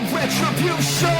want retribution.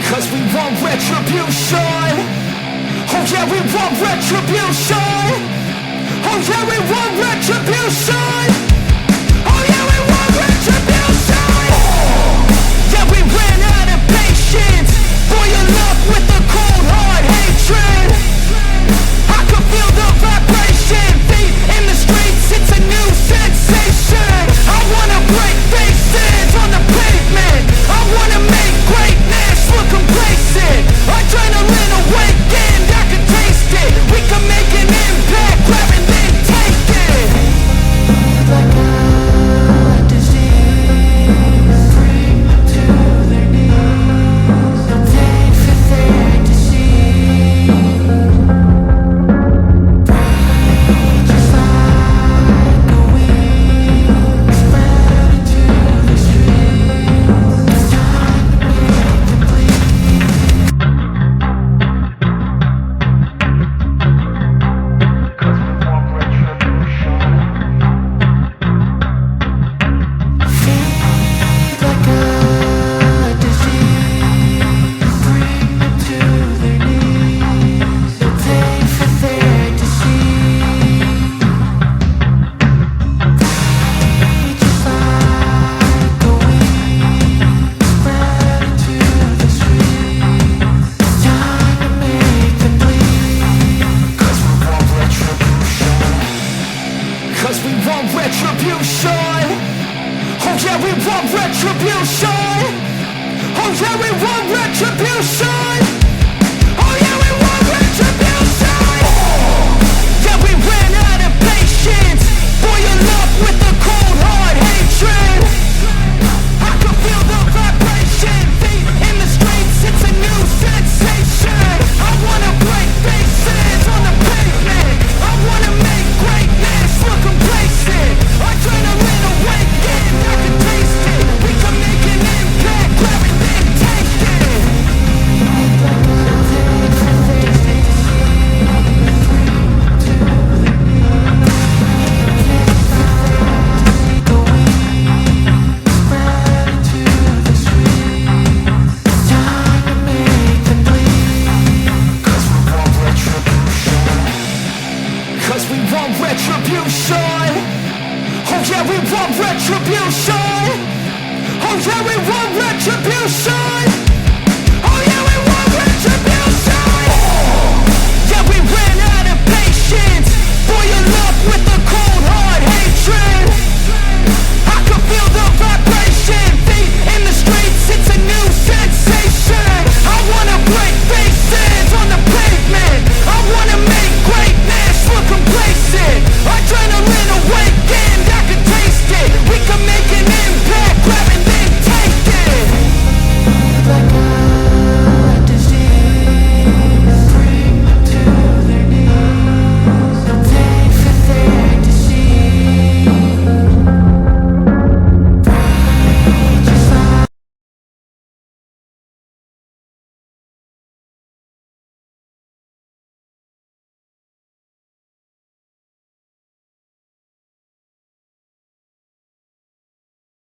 Cause we want retribution. Oh yeah, we want retribution. Oh yeah, we want retribution. Oh yeah, we want retribution. Yeah, we ran out of patience. Boil up with the cold hard hatred. I can feel the vibration. Feet in the streets, it's a new sensation. I wanna break faces on the pavement. I wanna make greatness look complacent. Adrenaline awakened, I can taste it. We can make an impact, grab and then take it. Like a disease, bring them to their knees. No pain for their disease. Rage is like a weed, spread into the streets. It's time to make them bleed. Cause we want retribution. Feed like a disease, bring them to their knees. No pain for their disease. Rage is like a weed, spread into the streets. It's time to make them bleed. Cause we want retribution. Cause we want retribution. Oh yeah, we want retribution. Oh yeah, we want retribution. Oh yeah, we want retribution. Yeah, we ran out of patience. Boil up with the cold hard hatred. I can feel the vibration. Feet in the streets, it's a new sensation. I wanna break faces on the pavement. I wanna make greatness look complacent. Adrenaline awakened, I can taste it. We can make an impact, grab it then take it. Spread into the streets. It's time to make them bleed. Cause we want retribution. Cause we want retribution. Oh yeah, we want retribution. Oh yeah, we want retribution.